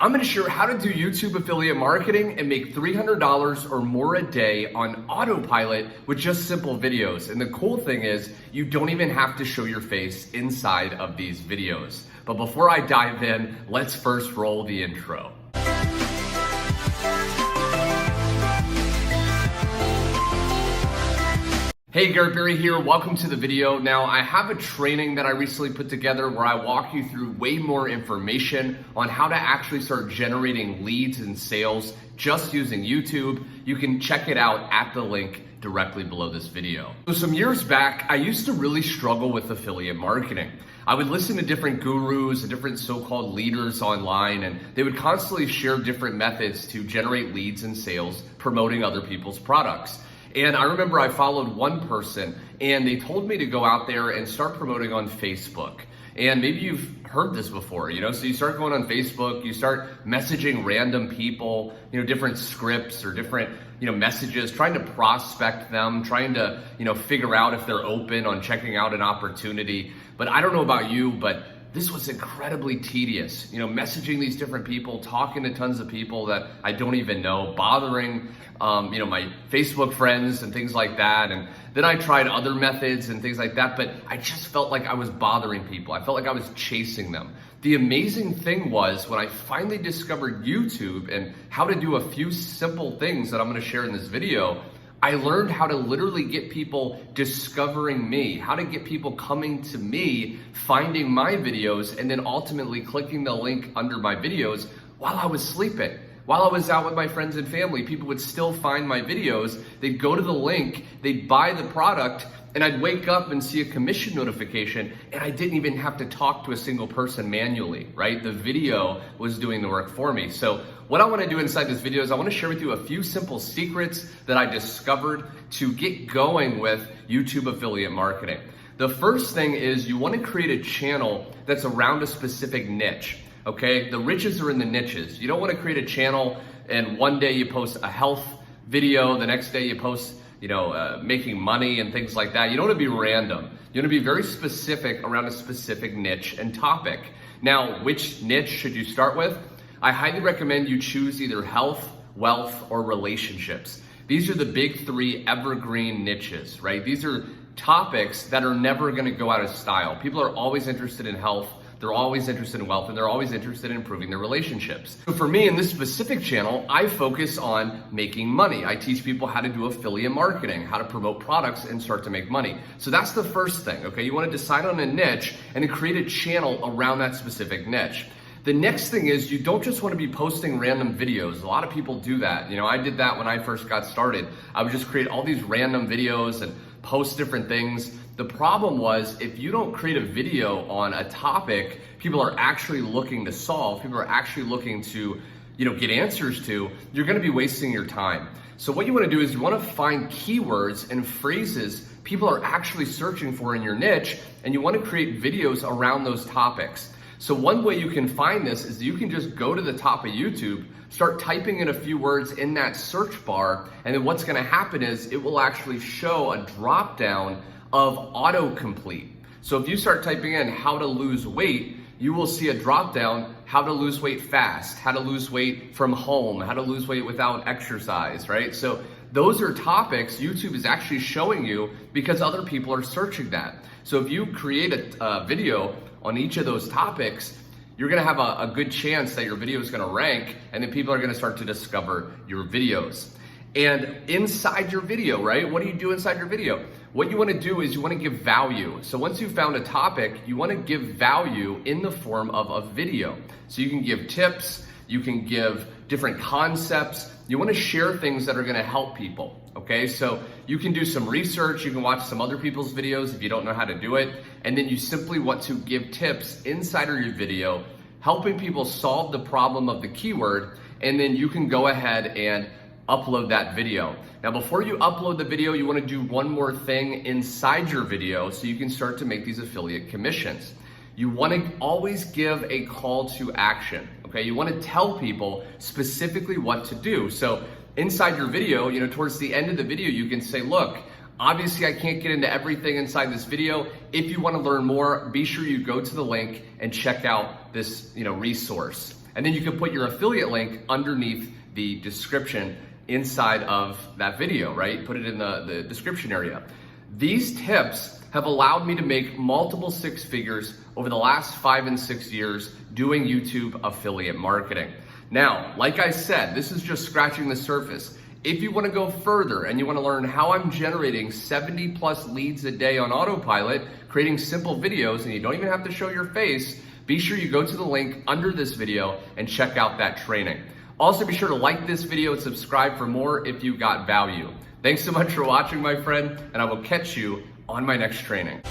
I'm gonna share how to do YouTube affiliate marketing and make $300 or more a day on autopilot with just simple videos. And the cool thing is you don't even have to show your face inside of these videos. But before I dive in, let's first roll the intro. Hey, Garrett Berry here. Welcome to the video. Now, I have a training that I recently put together where I walk you through way more information on how to actually start generating leads and sales just using YouTube. You can check it out at the link directly below this video. So some years back, I used to really struggle with affiliate marketing. I would listen to different gurus and different so-called leaders online, and they would constantly share different methods to generate leads and sales promoting other people's products. And I remember I followed one person and they told me to go out there and start promoting on Facebook. And maybe you've heard this before, so you start going on Facebook, you start messaging random people, different scripts or different, messages, trying to prospect them, trying to, figure out if they're open on checking out an opportunity. But I don't know about you, but this was incredibly tedious, messaging these different people, talking to tons of people that I don't even know, bothering, my Facebook friends and things like that. And then I tried other methods and things like that, but I just felt like I was bothering people. I felt like I was chasing them. The amazing thing was when I finally discovered YouTube and how to do a few simple things that I'm gonna share in this video, I learned how to literally get people discovering me, how to get people coming to me, finding my videos, and then ultimately clicking the link under my videos while I was sleeping. While I was out with my friends and family, people would still find my videos. They'd go to the link, they'd buy the product, and I'd wake up and see a commission notification, and I didn't even have to talk to a single person manually, right? The video was doing the work for me. So what I wanna do inside this video is I wanna share with you a few simple secrets that I discovered to get going with YouTube affiliate marketing. The first thing is you wanna create a channel that's around a specific niche, okay? The riches are in the niches. You don't wanna create a channel and one day you post a health video, the next day you post making money and things like that. You don't want to be random. You want to be very specific around a specific niche and topic. Now, which niche should you start with? I highly recommend you choose either health, wealth, or relationships. These are the big three evergreen niches, right? These are topics that are never going to go out of style. People are always interested in health. They're always interested in wealth, and they're always interested in improving their relationships. So for me, in this specific channel, I focus on making money. I teach people how to do affiliate marketing, how to promote products and start to make money. So that's the first thing, okay? You wanna decide on a niche and then create a channel around that specific niche. The next thing is you don't just want to be posting random videos. A lot of people do that. I did that when I first got started. I would just create all these random videos and post different things. The problem was if you don't create a video on a topic people are actually looking to solve, people are actually looking to get answers to, you're gonna be wasting your time. So what you wanna do is you wanna find keywords and phrases people are actually searching for in your niche, and you wanna create videos around those topics. So one way you can find this is you can just go to the top of YouTube, start typing in a few words in that search bar, and then what's gonna happen is it will actually show a drop down of autocomplete. So if you start typing in how to lose weight, you will see a drop down, how to lose weight fast, how to lose weight from home, how to lose weight without exercise, right? So those are topics YouTube is actually showing you because other people are searching that. So if you create a video on each of those topics, you're gonna have a good chance that your video is gonna rank, and then people are gonna start to discover your videos. And inside your video, right? What do you do inside your video? What you wanna do is you wanna give value. So once you've found a topic, you wanna give value in the form of a video. So you can give tips, you can give different concepts, you wanna share things that are gonna help people, okay? So you can do some research, you can watch some other people's videos if you don't know how to do it, and then you simply want to give tips inside of your video, helping people solve the problem of the keyword, and then you can go ahead and upload that video. Now, before you upload the video, you wanna do one more thing inside your video so you can start to make these affiliate commissions. You wanna always give a call to action, okay? You wanna tell people specifically what to do. So inside your video, towards the end of the video, you can say, look, obviously I can't get into everything inside this video. If you wanna learn more, be sure you go to the link and check out this resource. And then you can put your affiliate link underneath the description inside of that video, right? Put it in the description area. These tips have allowed me to make multiple six figures over the last 5 and 6 years doing YouTube affiliate marketing. Now, like I said, this is just scratching the surface. If you want to go further and you want to learn how I'm generating 70 plus leads a day on autopilot, creating simple videos, and you don't even have to show your face, be sure you go to the link under this video and check out that training. Also, be sure to like this video and subscribe for more if you got value. Thanks so much for watching, my friend, and I will catch you on my next training.